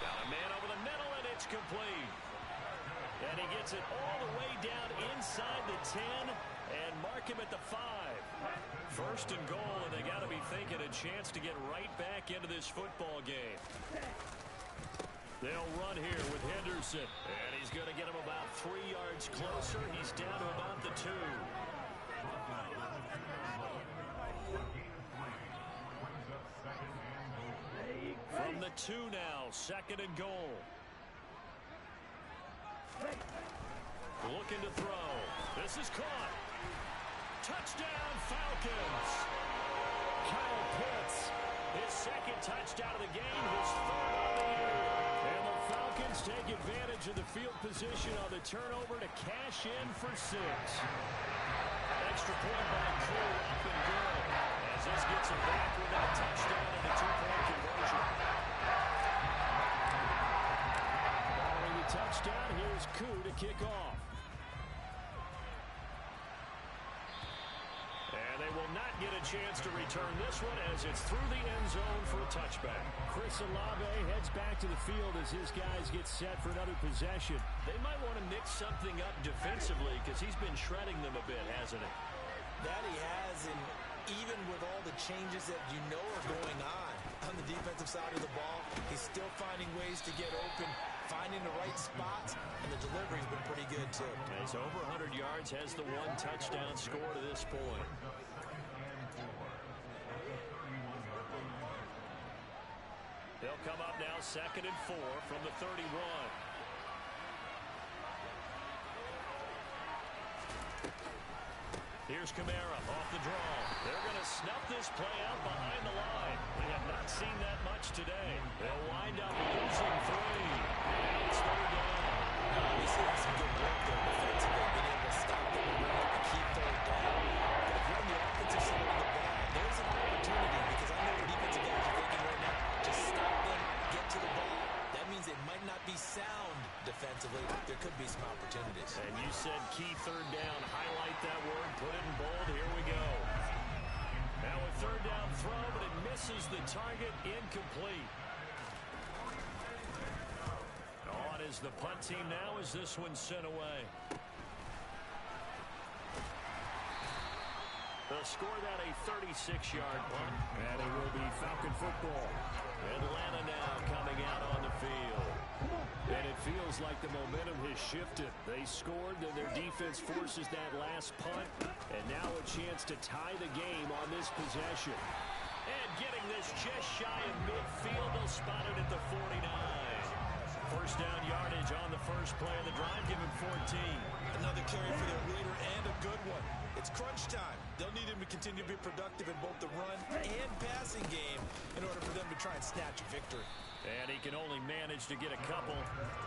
Got a man over the middle, and it's complete. And he gets it all the way down inside the 10 and mark him at the 5. First and goal, and they got to be thinking a chance to get right back into this football game. They'll run here with Henderson. And he's going to get him about 3 yards closer. He's down to about the 2. From the 2 now, second and goal. Looking to throw. This is caught. Touchdown, Falcons. Kyle Pitts, his second touchdown of the game, his third on the year. And the Falcons take advantage of the field position on the turnover to cash in for 6. Extra point by Crew, up and good. As this gets him back with that touchdown and the 2-point conversion. Following the touchdown, here's Koo to kick off. And they will not get a chance to return this one as it's through the end zone for a touchback. Chris Olave heads back to the field as his guys get set for another possession. They might want to mix something up defensively because he's been shredding them a bit, hasn't he? That he has, and even with all the changes that you know are going on the defensive side of the ball, he's still finding ways to get open, finding the right spots, and the delivery's been pretty good, too. He's over 100 yards, has the 1 touchdown score to this point. They'll come up now second and 4 from the 31. Here's Kamara off the draw. They're going to snuff this play out behind the line. We have not seen that much today. They'll wind up losing 3. And it's third down. Obviously, that's some good work there defensively, being able to stop them and run the key third down. But if you're on the offensive side of the ball, there's an opportunity because I know the defensive guys are thinking right now, just stop them, get to the ball. That means it might not be sound defensively. There could be some opportunities. And you said key third down. Highlight that word. Put it in bold. Here we go. Now a third down throw, but it misses the target. Incomplete. On is the punt team now as this one's sent away. They'll score that a 36-yard punt. And it will be Falcon football. Atlanta now coming out on the field. And it feels like the momentum has shifted. They scored, then their defense forces that last punt. And now a chance to tie the game on this possession. And getting this just shy of midfield, they'll spot it at the 49. First down yardage on the first play of the drive, give him 14. Another carry for their leader and a good one. It's crunch time. They'll need him to continue to be productive in both the run and passing game in order for them to try and snatch a victory. And he can only manage to get a couple.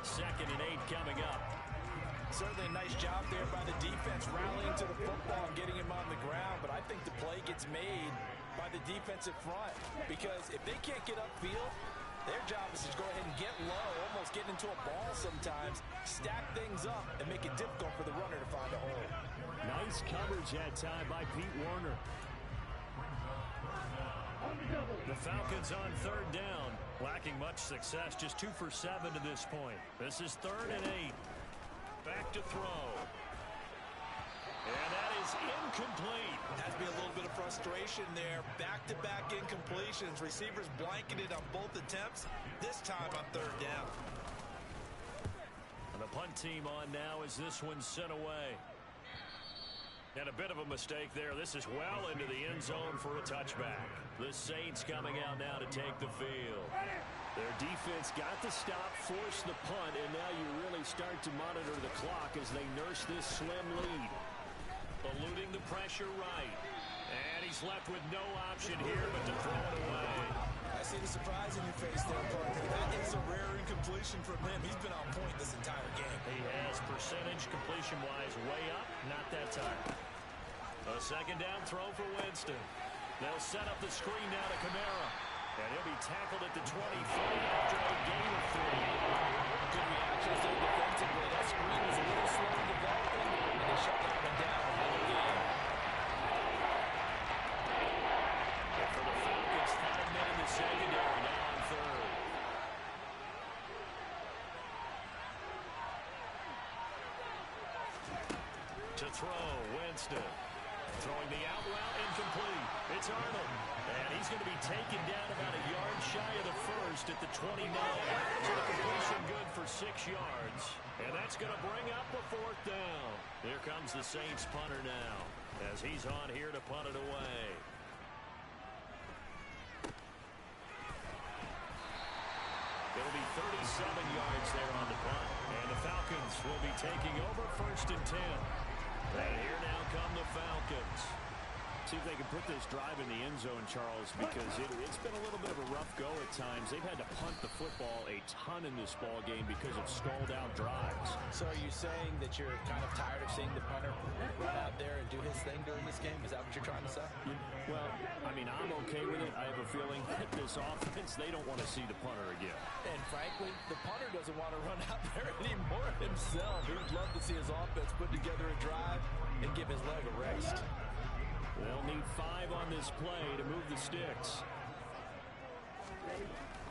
2nd and 8 coming up. Certainly a nice job there by the defense rallying to the football and getting him on the ground, but I think the play gets made by the defensive front because if they can't get upfield, their job is to go ahead and get low, almost get into a ball sometimes, stack things up, and make it difficult for the runner to find a hole. Nice coverage that time by Pete Warner. The Falcons on third down, lacking much success, just 2 for 7 to this point. This is 3rd and 8. Back to throw. And that is incomplete. Has to be a little bit of frustration there. Back-to-back incompletions. Receivers blanketed on both attempts, this time on third down. And the punt team on now as this one's sent away. And a bit of a mistake there. This is well into the end zone for a touchback. The Saints coming out now to take the field. Their defense got the stop, forced the punt, and now you really start to monitor the clock as they nurse this slim lead. Eluding the pressure right. And he's left with no option here but to throw it away. I see the surprise in your face there, partner. That is a rare incompletion from him. He's been on point this entire game. He has percentage completion-wise way up, not that time. A 2nd down throw for Winston. They'll set up the screen now to Kamara. And he'll be tackled at the 23 after a gain of 3. Good reactions there defensively. That screen was a little slow in developing, and they shut that one down in the game. And for the Falcons, 5 men in the secondary, now on third. To throw, Winston. Throwing the out route, incomplete. It's Arnold. And he's going to be taken down about a yard shy of the first at the 29. So the completion good for 6 yards. And that's going to bring up a 4th down. Here comes the Saints punter now, as he's on here to punt it away. It'll be 37 yards there on the punt. And the Falcons will be taking over 1st and 10. And here now come the Falcons. See if they can put this drive in the end zone, Charles, because it's been a little bit of a rough go at times. They've had to punt the football a ton in this ball game because of stalled out drives. So are you saying that you're kind of tired of seeing the punter run out there and do his thing during this game? Is that what you're trying to say? Well, I mean, I'm okay with it. I have a feeling that this offense, they don't want to see the punter again. And frankly, the punter doesn't want to run out there anymore himself. He would love to see his offense put together a drive and give his leg a rest. They'll need 5 on this play to move the sticks.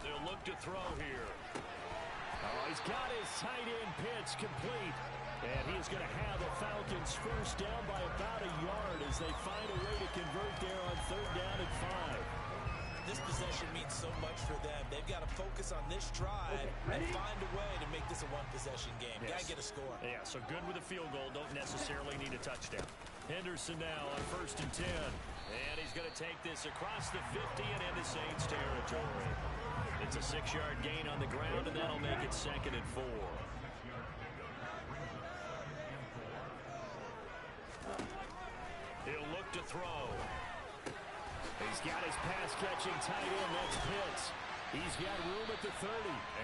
They'll look to throw here. Oh, he's got his tight end pitch complete. And he is going to have the Falcons first down by about a yard as they find a way to convert there on 3rd down and 5. This possession means so much for them. They've got to focus on this drive and find a way to make this a one-possession game. Yes. Got to get a score. Yeah, so good with a field goal. Don't necessarily need a touchdown. Henderson now on 1st and 10. And he's going to take this across the 50 and into Saints territory. It's a 6-yard gain on the ground, and that'll make it 2nd and 4. He'll look to throw. He's got his pass-catching tight end. That's Pitts. He's got room at the 30.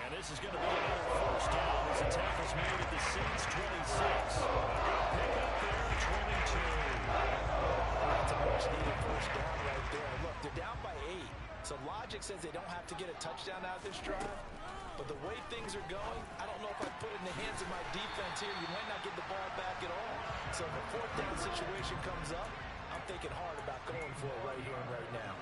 And this is going to be another 1st down as the tackle's made at the Saints 26. Pick up there at 22. That's a much-needed 1st down right there. Look, they're down by 8. So logic says they don't have to get a touchdown out of this drive. But the way things are going, I don't know if I'd put it in the hands of my defense here. You might not get the ball back at all. So if a 4th down situation comes up, I'm thinking hard about going for it right here and right now.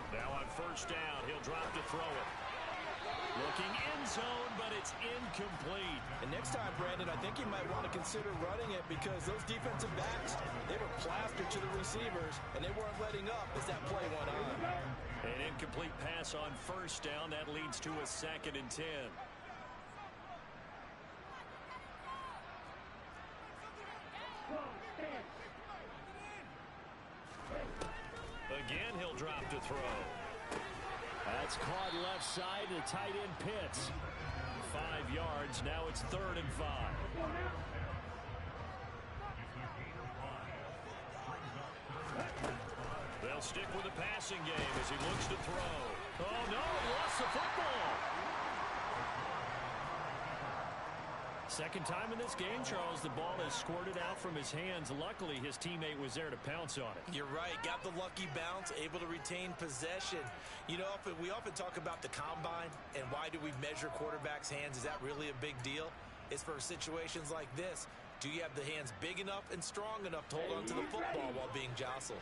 Now on 1st down, he'll drop to throw it. Looking end zone, but it's incomplete. And next time, Brandon, I think you might want to consider running it because those defensive backs, they were plastered to the receivers, and they weren't letting up as that play went on. An incomplete pass on 1st down. That leads to a 2nd and 10. Again, he'll drop to throw. That's caught left side. The tight end Pitts. 5 yards. Now it's 3rd and 5. They'll stick with the passing game as he looks to throw. Oh, no, he lost the football. Second time in this game, Charles, the ball has squirted out from his hands. Luckily, his teammate was there to pounce on it. You're right. Got the lucky bounce, able to retain possession. You know, we often talk about the combine and why do we measure quarterbacks' hands. Is that really a big deal? It's for situations like this. Do you have the hands big enough and strong enough to hold on to the football while being jostled?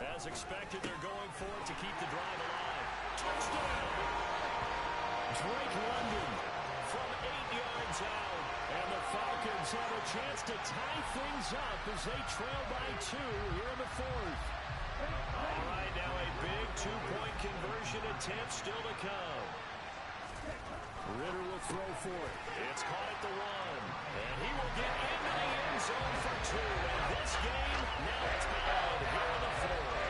As expected, they're going for it to keep the drive alive. Touchdown! Drake London from 8 yards out. And the Falcons have a chance to tie things up as they trail by 2 here in the 4th. All right, now a big 2-point conversion attempt still to come. Ritter will throw for it. It's caught at the 1. And he will get into the end zone for 2. And this game now tied here in the 4th.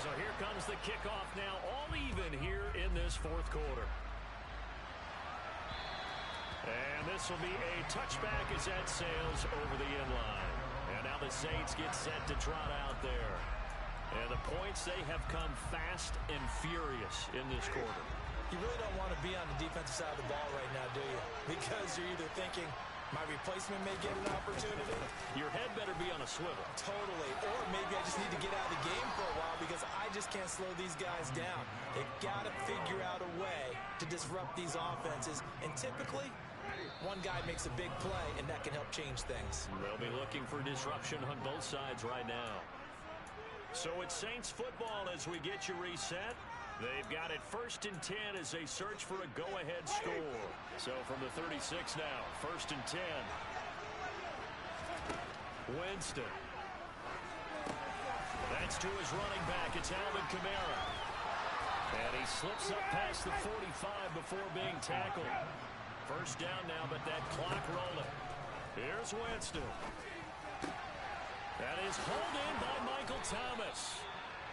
So here comes the kickoff now, all even here in this 4th quarter. And this will be a touchback as that sails over the end line. And And now the Saints get set to trot out there. And the points, they have come fast and furious in this quarter. You really don't want to be on the defensive side of the ball right now, do you? Because you're either thinking, my replacement may get an opportunity. Your head better be on a swivel. Totally. Or maybe I just need to get out of the game for a while because I just can't slow these guys down. They've got to figure out a way to disrupt these offenses. And typically, one guy makes a big play, and that can help change things. They'll be looking for disruption on both sides right now. So it's Saints football as we get you reset. They've got it 1st and 10 as they search for a go-ahead score. So from the 36 now, 1st and 10. Winston. That's to his running back. It's Alvin Kamara. And he slips up past the 45 before being tackled. 1st down now, but that clock rolling. Here's Winston. That is hauled in by Michael Thomas.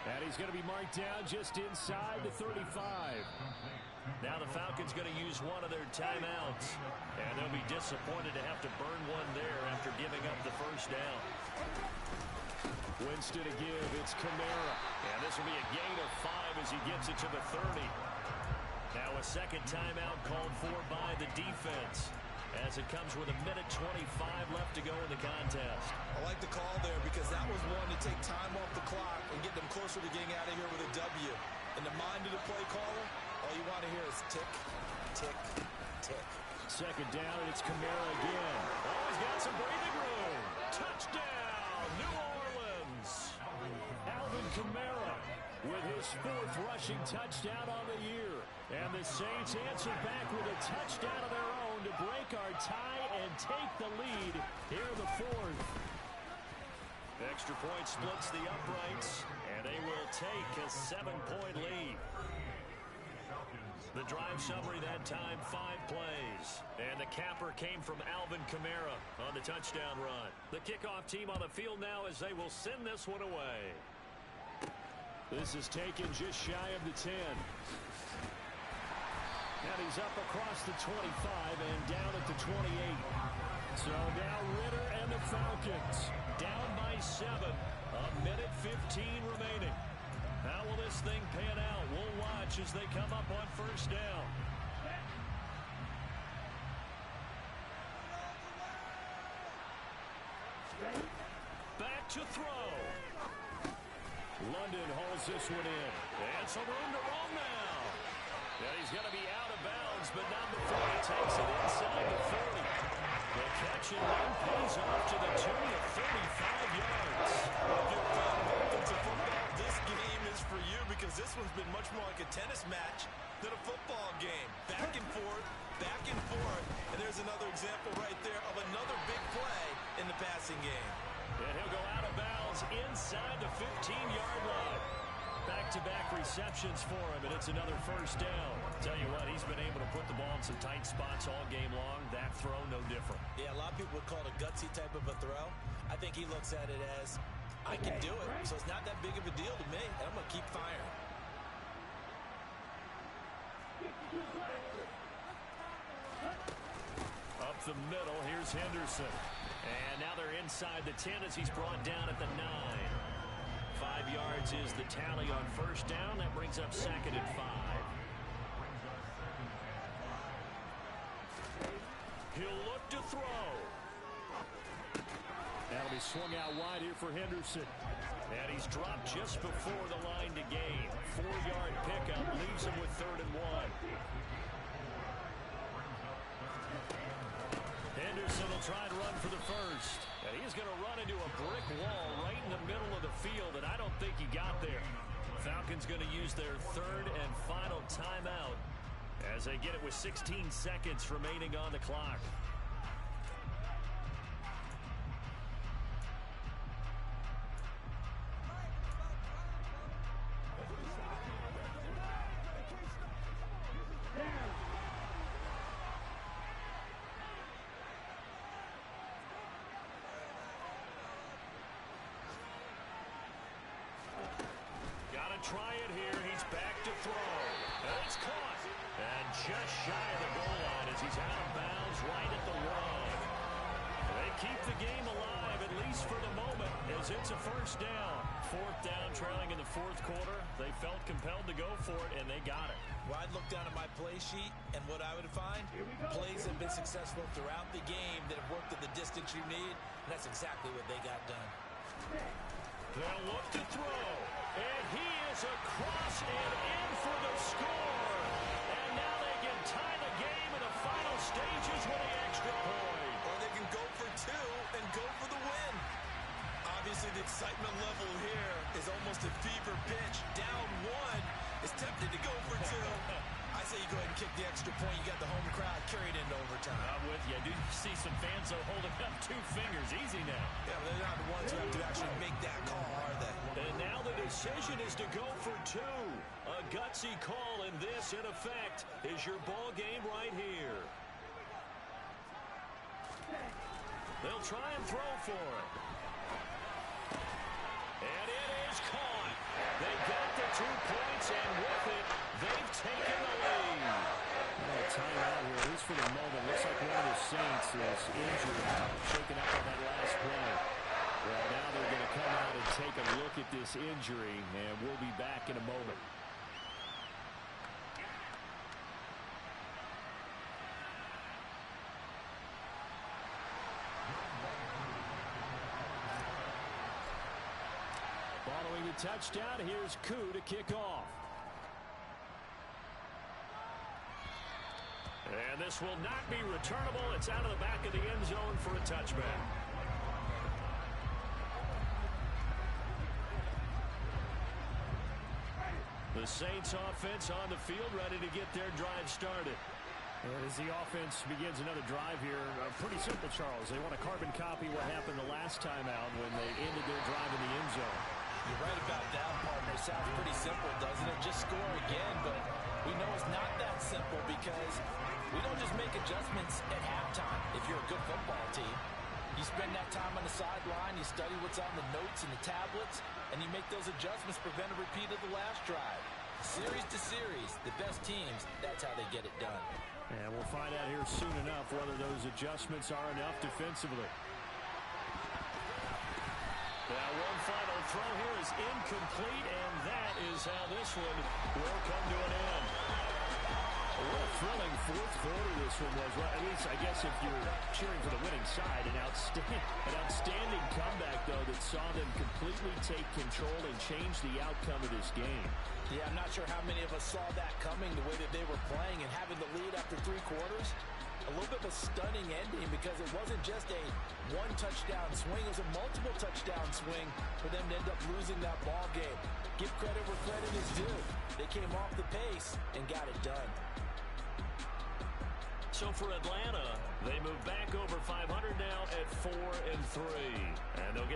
And he's going to be marked down just inside the 35. Now the Falcons going to use one of their timeouts. And they'll be disappointed to have to burn one there after giving up the 1st down. Winston to give. It's Kamara. And this will be a gain of 5 as he gets it to the 30. Now a second timeout called for by the defense, as it comes with 1:25 left to go in the contest. I like the call there because that was one to take time off the clock and get them closer to getting out of here with a W. In the mind of the play caller, all you want to hear is tick, tick, tick. Second down, and it's Kamara again. Oh, he's got some breathing room. Touchdown, New Orleans. Alvin Kamara with his 4th rushing touchdown on the year. And the Saints answer back with a touchdown of their own to break our tie and take the lead here in the 4th. Extra point splits the uprights, and they will take a 7-point lead. The drive summary that time, 5 plays. And the capper came from Alvin Kamara on the touchdown run. The kickoff team on the field now as they will send this one away. This is taken just shy of the 10. And he's up across the 25 and down at the 28. So now Ritter and the Falcons down by 7. 1:15 remaining. How will this thing pan out? We'll watch as they come up on 1st down. Back to throw. London holds this one in. And some room to roam now. Yeah, he's going to be out of bounds, but not before he takes it inside the 40. The catch and run pays off to the tune of 35 yards. If you're playing offensive football, this game is for you because this one's been much more like a tennis match than a football game. Back and forth, and there's another example right there of another big play in the passing game. And he'll go out of bounds inside the 15-yard line. Back-to-back receptions for him, and it's another 1st down. Tell you what, he's been able to put the ball in some tight spots all game long. That throw, no different. Yeah, a lot of people would call it a gutsy type of a throw. I think he looks at it as, I can do it, so it's not that big of a deal to me, and I'm going to keep firing. Up the middle, here's Henderson. And now they're inside the 10 as he's brought down at the 9. 5 yards is the tally on 1st down. That brings up 2nd and 5. He'll look to throw. That'll be swung out wide here for Henderson. And he's dropped just before the line to gain. 4-yard pickup leaves him with 3rd and 1. Henderson will try and run for the 1st. And he's going to run into a brick wall right in the middle of the field, and I don't think he got there. Falcons going to use their 3rd and final timeout as they get it with 16 seconds remaining on the clock. Try it here. He's back to throw. And it's caught. And just shy of the goal line as he's out of bounds right at the 1. They keep the game alive, at least for the moment. as it's a first down. Fourth down, trailing in the fourth quarter. They felt compelled to go for it, and they got it. Well, I'd look down at my play sheet, and what I would find, plays have been successful throughout the game that have worked at the distance you need, and that's exactly what they got done. They'll look to throw, and he is across and in for the score. And now they can tie the game in the final stages with an extra point. Or they can go for two and go for the win. Obviously, the excitement level here is almost a fever pitch. Down one, is tempted to go for two. I say you go ahead and kick the extra point. You got the home crowd carried into overtime. I'm with you. I do see some fans holding up 2 fingers. Easy now. Yeah, but they're not the ones who have to actually make that call, are they? And now the decision is to go for 2. A gutsy call, and this, in effect, is your ball game right here. They'll try and throw for it. And it is caught. They got the 2 points, and with it, they've taken the lead. Timeout here, at least for the moment. Looks like one of the Saints is injured, shaken up on that last play. Well, now they're going to come out and take a look at this injury, and we'll be back in a moment. Following the touchdown, here's Koo to kick off. And this will not be returnable. It's out of the back of the end zone for a touchback. The Saints offense on the field, ready to get their drive started. And as the offense begins another drive here, pretty simple, Charles. They want to carbon copy what happened the last time out when they ended their drive in the end zone. You're right about that, partner. Sounds pretty simple, doesn't it? Just score again, but we know it's not that simple because we don't just make adjustments at halftime if you're a good football team. You spend that time on the sideline, you study what's on the notes and the tablets, and you make those adjustments, prevent a repeat of the last drive. Series to series, the best teams, that's how they get it done. And we'll find out here soon enough whether those adjustments are enough defensively. Now one final throw here is incomplete, and that is how this one will come to an end. What a thrilling fourth quarter this one was. Well, at least, I guess, if you're cheering for the winning side, an outstanding comeback, though, that saw them completely take control and change the outcome of this game. Yeah, I'm not sure how many of us saw that coming, the way that they were playing and having the lead after 3 quarters. A little bit of a stunning ending because it wasn't just a one-touchdown swing. It was a multiple touchdown swing for them to end up losing that ball game. Give credit where credit is due. They came off the pace and got it done. So for Atlanta, they move back over 500 now at 4-3. And they'll get